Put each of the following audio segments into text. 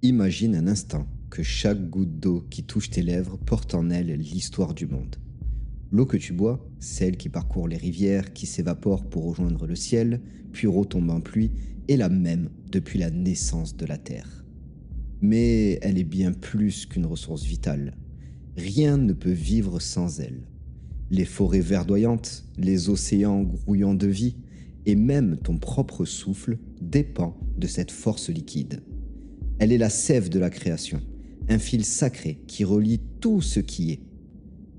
Imagine un instant que chaque goutte d'eau qui touche tes lèvres porte en elle l'histoire du monde. L'eau que tu bois, celle qui parcourt les rivières, qui s'évapore pour rejoindre le ciel, puis retombe en pluie, est la même depuis la naissance de la Terre. Mais elle est bien plus qu'une ressource vitale. Rien ne peut vivre sans elle. Les forêts verdoyantes, les océans grouillants de vie, et même ton propre souffle dépend de cette force liquide. Elle est la sève de la création, un fil sacré qui relie tout ce qui est.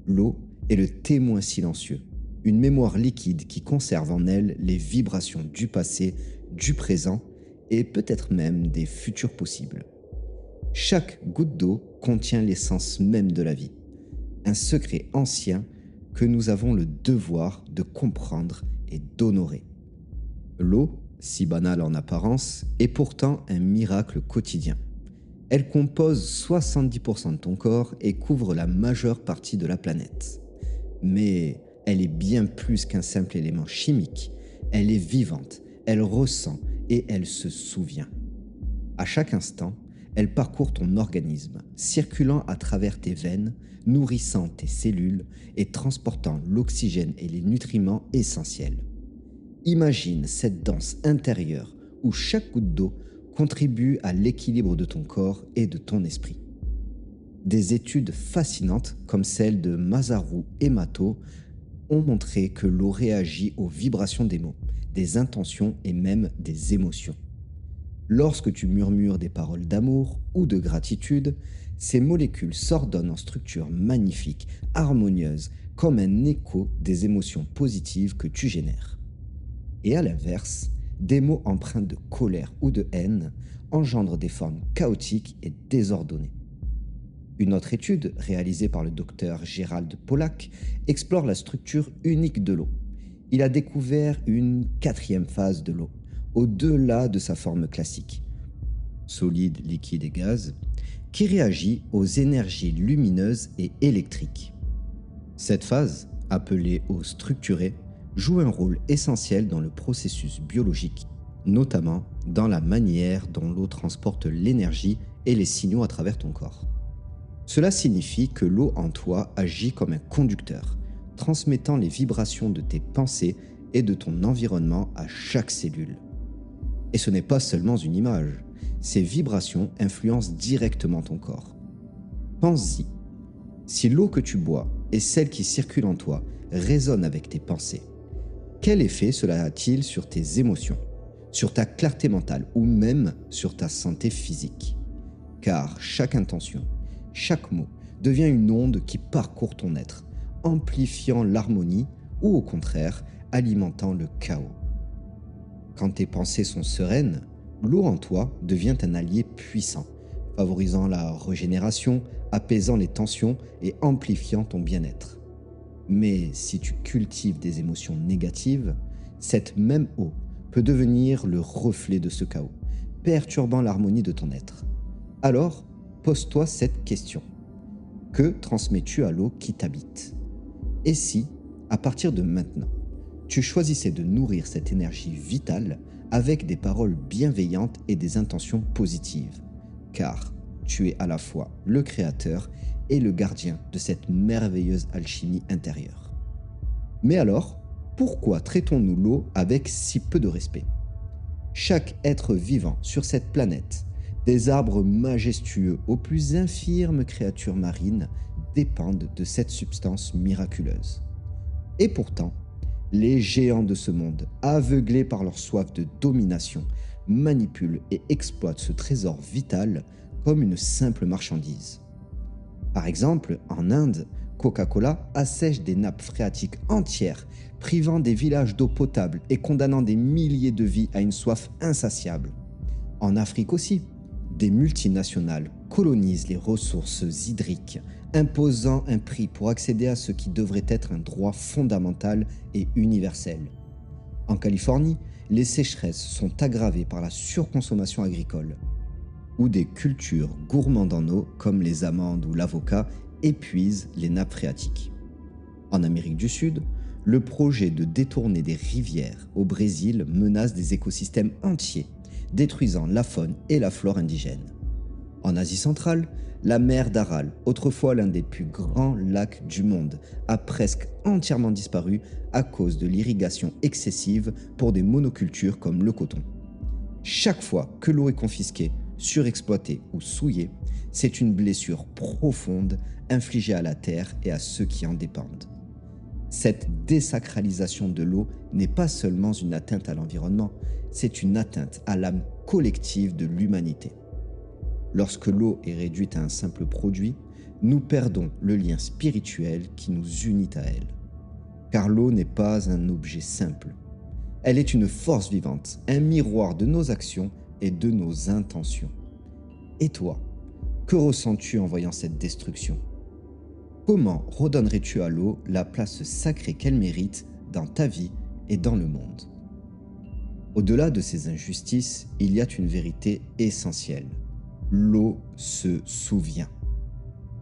L'eau est le témoin silencieux, une mémoire liquide qui conserve en elle les vibrations du passé, du présent et peut-être même des futurs possibles. Chaque goutte d'eau contient l'essence même de la vie, un secret ancien que nous avons le devoir de comprendre et d'honorer. L'eau, si banale en apparence, est pourtant un miracle quotidien. Elle compose 70% de ton corps et couvre la majeure partie de la planète. Mais elle est bien plus qu'un simple élément chimique. Elle est vivante, elle ressent et elle se souvient. À chaque instant, elle parcourt ton organisme, circulant à travers tes veines, nourrissant tes cellules et transportant l'oxygène et les nutriments essentiels. Imagine cette danse intérieure où chaque goutte d'eau contribue à l'équilibre de ton corps et de ton esprit. Des études fascinantes comme celle de Masaru Emoto ont montré que l'eau réagit aux vibrations des mots, des intentions et même des émotions. Lorsque tu murmures des paroles d'amour ou de gratitude, ces molécules s'ordonnent en structures magnifiques, harmonieuses, comme un écho des émotions positives que tu génères. Et à l'inverse, des mots empreints de colère ou de haine engendrent des formes chaotiques et désordonnées. Une autre étude, réalisée par le docteur Gerald Pollack, explore la structure unique de l'eau. Il a découvert une quatrième phase de l'eau, au-delà de sa forme classique, solide, liquide et gaz, qui réagit aux énergies lumineuses et électriques. Cette phase, appelée eau structurée, joue un rôle essentiel dans le processus biologique, notamment dans la manière dont l'eau transporte l'énergie et les signaux à travers ton corps. Cela signifie que l'eau en toi agit comme un conducteur, transmettant les vibrations de tes pensées et de ton environnement à chaque cellule. Et ce n'est pas seulement une image, ces vibrations influencent directement ton corps. Pense-y, si l'eau que tu bois et celle qui circule en toi résonnent avec tes pensées, quel effet cela a-t-il sur tes émotions, sur ta clarté mentale ou même sur ta santé physique? Car chaque intention, chaque mot devient une onde qui parcourt ton être, amplifiant l'harmonie ou au contraire alimentant le chaos. Quand tes pensées sont sereines, l'eau en toi devient un allié puissant, favorisant la régénération, apaisant les tensions et amplifiant ton bien-être. Mais si tu cultives des émotions négatives, cette même eau peut devenir le reflet de ce chaos, perturbant l'harmonie de ton être. Alors, pose-toi cette question. Que transmets-tu à l'eau qui t'habite? Et si, à partir de maintenant, tu choisissais de nourrir cette énergie vitale avec des paroles bienveillantes et des intentions positives? Car tu es à la fois le créateur et le gardien de cette merveilleuse alchimie intérieure. Mais alors, pourquoi traitons-nous l'eau avec si peu de respect? Chaque être vivant sur cette planète, des arbres majestueux aux plus infirmes créatures marines, dépendent de cette substance miraculeuse. Et pourtant, les géants de ce monde, aveuglés par leur soif de domination, manipulent et exploitent ce trésor vital comme une simple marchandise. Par exemple, en Inde, Coca-Cola assèche des nappes phréatiques entières, privant des villages d'eau potable et condamnant des milliers de vies à une soif insatiable. En Afrique aussi, des multinationales colonisent les ressources hydriques, imposant un prix pour accéder à ce qui devrait être un droit fondamental et universel. En Californie, les sécheresses sont aggravées par la surconsommation agricole, où des cultures gourmandes en eau comme les amandes ou l'avocat épuisent les nappes phréatiques. En Amérique du Sud, le projet de détourner des rivières au Brésil menace des écosystèmes entiers, détruisant la faune et la flore indigènes. En Asie centrale, la mer d'Aral, autrefois l'un des plus grands lacs du monde, a presque entièrement disparu à cause de l'irrigation excessive pour des monocultures comme le coton. Chaque fois que l'eau est confisquée, surexploitée ou souillée, c'est une blessure profonde infligée à la terre et à ceux qui en dépendent. Cette désacralisation de l'eau n'est pas seulement une atteinte à l'environnement, c'est une atteinte à l'âme collective de l'humanité. Lorsque l'eau est réduite à un simple produit, nous perdons le lien spirituel qui nous unit à elle. Car l'eau n'est pas un objet simple. Elle est une force vivante, un miroir de nos actions et de nos intentions. Et toi, que ressens-tu en voyant cette destruction ? Comment redonnerais-tu à l'eau la place sacrée qu'elle mérite dans ta vie et dans le monde ? Au-delà de ces injustices, il y a une vérité essentielle. L'eau se souvient.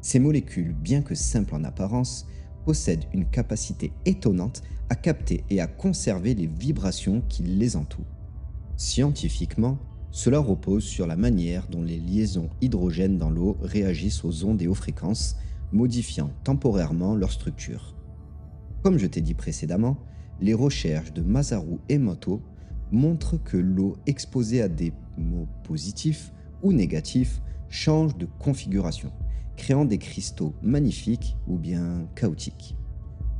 Ces molécules, bien que simples en apparence, possèdent une capacité étonnante à capter et à conserver les vibrations qui les entourent. Scientifiquement, cela repose sur la manière dont les liaisons hydrogènes dans l'eau réagissent aux ondes et aux fréquences, modifiant temporairement leur structure. Comme je t'ai dit précédemment, les recherches de Masaru Emoto montrent que l'eau exposée à des mots positifs ou négatifs change de configuration, créant des cristaux magnifiques ou bien chaotiques.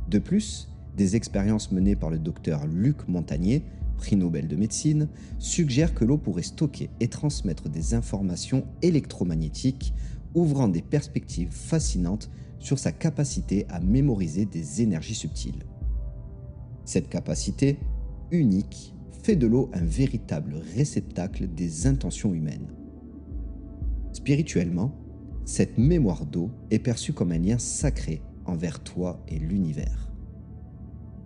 De plus, des expériences menées par le docteur Luc Montagnier, prix Nobel de médecine, suggèrent que l'eau pourrait stocker et transmettre des informations électromagnétiques, ouvrant des perspectives fascinantes sur sa capacité à mémoriser des énergies subtiles. Cette capacité, unique, fait de l'eau un véritable réceptacle des intentions humaines. Spirituellement, cette mémoire d'eau est perçue comme un lien sacré envers toi et l'univers.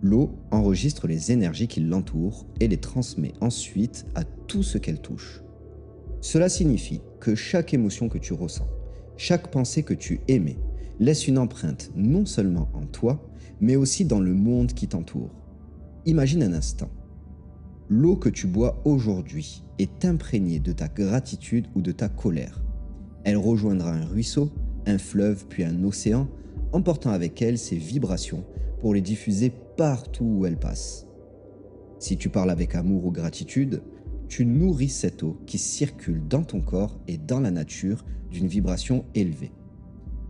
L'eau enregistre les énergies qui l'entourent et les transmet ensuite à tout ce qu'elle touche. Cela signifie que chaque émotion que tu ressens, chaque pensée que tu émets, laisse une empreinte non seulement en toi, mais aussi dans le monde qui t'entoure. Imagine un instant. L'eau que tu bois aujourd'hui est imprégnée de ta gratitude ou de ta colère. Elle rejoindra un ruisseau, un fleuve puis un océan, emportant avec elle ses vibrations pour les diffuser partout où elle passe. Si tu parles avec amour ou gratitude, tu nourris cette eau qui circule dans ton corps et dans la nature d'une vibration élevée.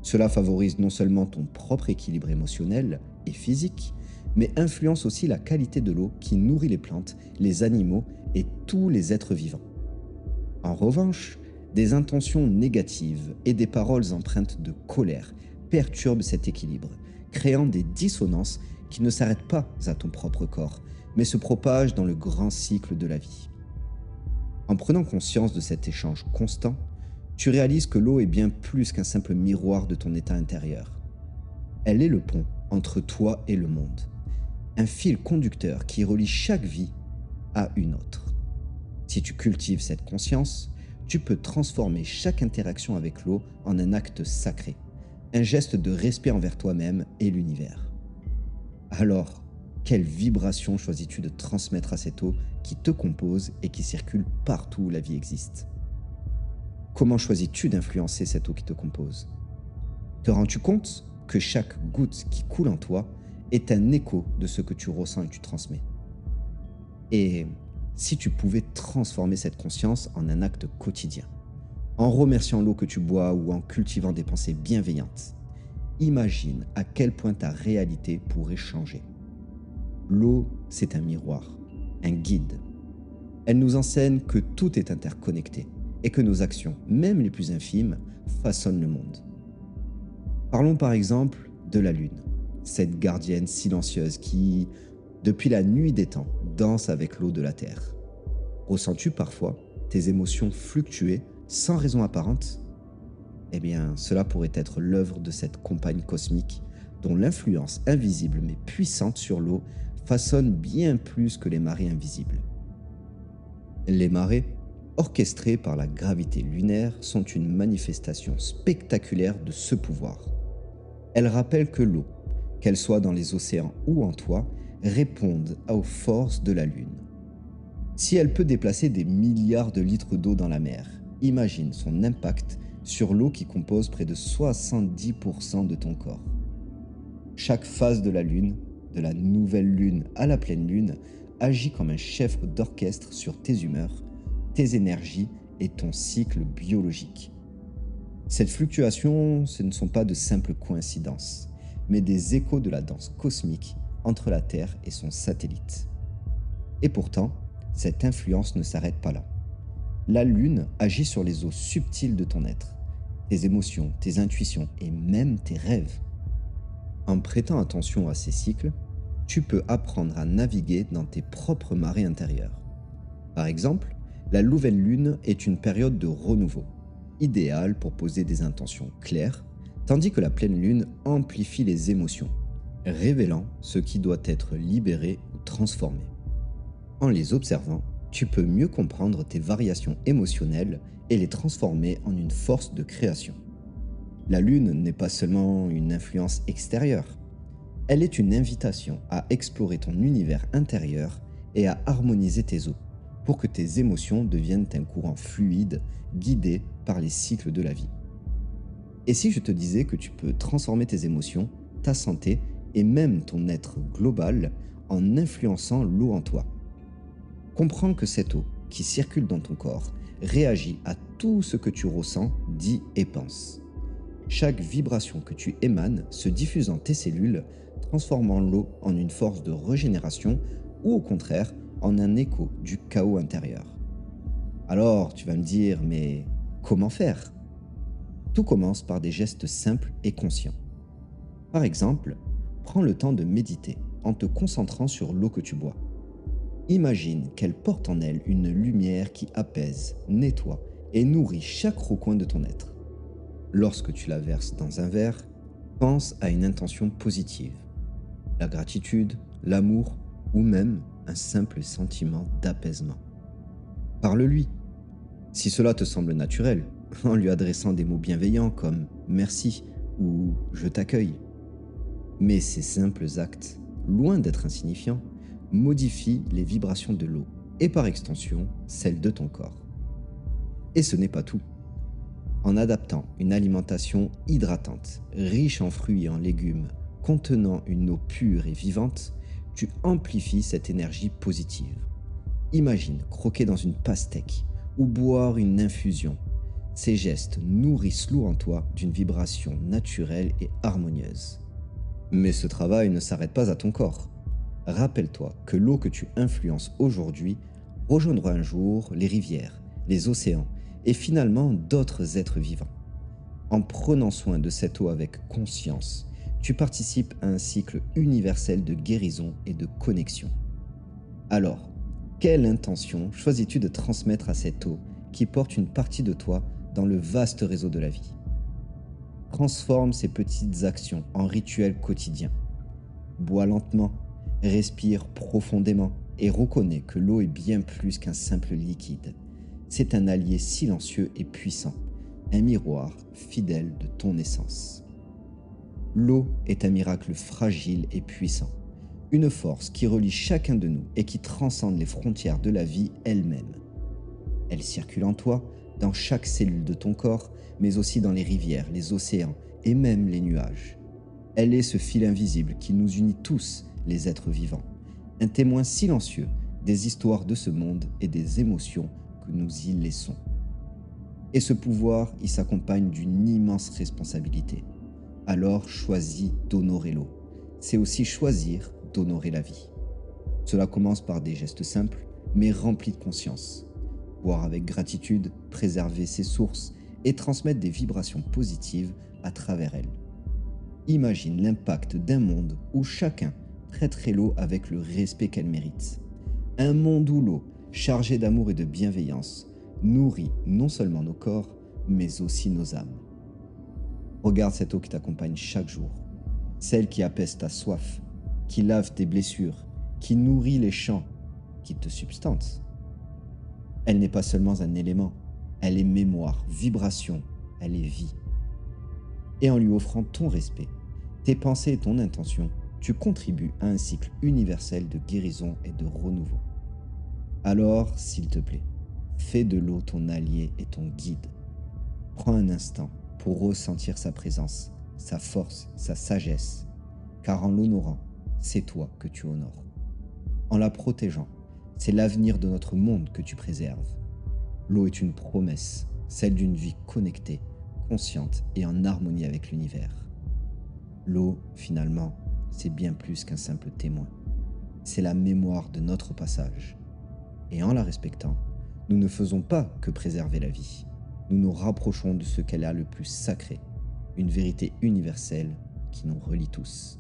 Cela favorise non seulement ton propre équilibre émotionnel et physique, mais influence aussi la qualité de l'eau qui nourrit les plantes, les animaux et tous les êtres vivants. En revanche, des intentions négatives et des paroles empreintes de colère perturbent cet équilibre, créant des dissonances qui ne s'arrêtent pas à ton propre corps, mais se propagent dans le grand cycle de la vie. En prenant conscience de cet échange constant, tu réalises que l'eau est bien plus qu'un simple miroir de ton état intérieur. Elle est le pont entre toi et le monde, un fil conducteur qui relie chaque vie à une autre. Si tu cultives cette conscience, tu peux transformer chaque interaction avec l'eau en un acte sacré, un geste de respect envers toi-même et l'univers. Alors, quelle vibration choisis-tu de transmettre à cette eau qui te compose et qui circule partout où la vie existe ? Comment choisis-tu d'influencer cette eau qui te compose ? Te rends-tu compte que chaque goutte qui coule en toi est un écho de ce que tu ressens et tu transmets ? Et si tu pouvais transformer cette conscience en un acte quotidien, en remerciant l'eau que tu bois ou en cultivant des pensées bienveillantes, imagine à quel point ta réalité pourrait changer. L'eau, c'est un miroir, un guide. Elle nous enseigne que tout est interconnecté et que nos actions, même les plus infimes, façonnent le monde. Parlons par exemple de la Lune, cette gardienne silencieuse qui, depuis la nuit des temps, danse avec l'eau de la Terre. Ressens-tu parfois tes émotions fluctuer sans raison apparente ? Eh bien, cela pourrait être l'œuvre de cette compagne cosmique dont l'influence invisible mais puissante sur l'eau façonne bien plus que les marées invisibles. Les marées, orchestrées par la gravité lunaire, sont une manifestation spectaculaire de ce pouvoir. Elles rappellent que l'eau, qu'elle soit dans les océans ou en toi, répondent aux forces de la Lune. Si elle peut déplacer des milliards de litres d'eau dans la mer, imagine son impact sur l'eau qui compose près de 70% de ton corps. Chaque phase de la lune, de la nouvelle lune à la pleine lune, agit comme un chef d'orchestre sur tes humeurs, tes énergies et ton cycle biologique. Cette fluctuation, ce ne sont pas de simples coïncidences, mais des échos de la danse cosmique entre la Terre et son satellite. Et pourtant, cette influence ne s'arrête pas là. La Lune agit sur les eaux subtiles de ton être, tes émotions, tes intuitions et même tes rêves. En prêtant attention à ces cycles, tu peux apprendre à naviguer dans tes propres marées intérieures. Par exemple, la nouvelle Lune est une période de renouveau, idéale pour poser des intentions claires, tandis que la pleine Lune amplifie les émotions, révélant ce qui doit être libéré ou transformé. En les observant, tu peux mieux comprendre tes variations émotionnelles et les transformer en une force de création. La Lune n'est pas seulement une influence extérieure, elle est une invitation à explorer ton univers intérieur et à harmoniser tes eaux, pour que tes émotions deviennent un courant fluide guidé par les cycles de la vie. Et si je te disais que tu peux transformer tes émotions, ta santé et même ton être global en influençant l'eau en toi? Comprends que cette eau qui circule dans ton corps réagit à tout ce que tu ressens, dis et penses. Chaque vibration que tu émanes se diffuse dans tes cellules, transformant l'eau en une force de régénération ou au contraire en un écho du chaos intérieur. Alors tu vas me dire, mais comment faire? Tout commence par des gestes simples et conscients. Par exemple, prends le temps de méditer en te concentrant sur l'eau que tu bois. Imagine qu'elle porte en elle une lumière qui apaise, nettoie et nourrit chaque recoin de ton être. Lorsque tu la verses dans un verre, pense à une intention positive. La gratitude, l'amour ou même un simple sentiment d'apaisement. Parle-lui. Si cela te semble naturel, en lui adressant des mots bienveillants comme « merci » ou « je t'accueille ». Mais ces simples actes, loin d'être insignifiants, modifient les vibrations de l'eau et par extension celles de ton corps. Et ce n'est pas tout. En adaptant une alimentation hydratante, riche en fruits et en légumes, contenant une eau pure et vivante, tu amplifies cette énergie positive. Imagine croquer dans une pastèque ou boire une infusion. Ces gestes nourrissent l'eau en toi d'une vibration naturelle et harmonieuse. Mais ce travail ne s'arrête pas à ton corps. Rappelle-toi que l'eau que tu influences aujourd'hui rejoindra un jour les rivières, les océans et finalement d'autres êtres vivants. En prenant soin de cette eau avec conscience, tu participes à un cycle universel de guérison et de connexion. Alors, quelle intention choisis-tu de transmettre à cette eau qui porte une partie de toi dans le vaste réseau de la vie? Transforme ces petites actions en rituels quotidiens. Bois lentement, respire profondément et reconnais que l'eau est bien plus qu'un simple liquide. C'est un allié silencieux et puissant, un miroir fidèle de ton essence. L'eau est un miracle fragile et puissant, une force qui relie chacun de nous et qui transcende les frontières de la vie elle-même. Elle circule en toi, dans chaque cellule de ton corps, mais aussi dans les rivières, les océans et même les nuages. Elle est ce fil invisible qui nous unit tous, les êtres vivants, un témoin silencieux des histoires de ce monde et des émotions que nous y laissons. Et ce pouvoir, il s'accompagne d'une immense responsabilité. Alors choisis d'honorer l'eau. C'est aussi choisir d'honorer la vie. Cela commence par des gestes simples, mais remplis de conscience. Boire avec gratitude, préserver ses sources et transmettre des vibrations positives à travers elles. Imagine l'impact d'un monde où chacun traiterait l'eau avec le respect qu'elle mérite. Un monde où l'eau, chargée d'amour et de bienveillance, nourrit non seulement nos corps, mais aussi nos âmes. Regarde cette eau qui t'accompagne chaque jour, celle qui apaise ta soif, qui lave tes blessures, qui nourrit les champs, qui te substance. Elle n'est pas seulement un élément, elle est mémoire, vibration, elle est vie. Et en lui offrant ton respect, tes pensées et ton intention, tu contribues à un cycle universel de guérison et de renouveau. Alors, s'il te plaît, fais de l'eau ton allié et ton guide. Prends un instant pour ressentir sa présence, sa force, sa sagesse, car en l'honorant, c'est toi que tu honores. En la protégeant, c'est l'avenir de notre monde que tu préserves. L'eau est une promesse, celle d'une vie connectée, consciente et en harmonie avec l'univers. L'eau, finalement, c'est bien plus qu'un simple témoin. C'est la mémoire de notre passage. Et en la respectant, nous ne faisons pas que préserver la vie. Nous nous rapprochons de ce qu'elle a le plus sacré, une vérité universelle qui nous relie tous.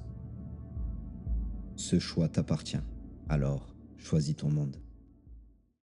Ce choix t'appartient, alors choisis ton monde.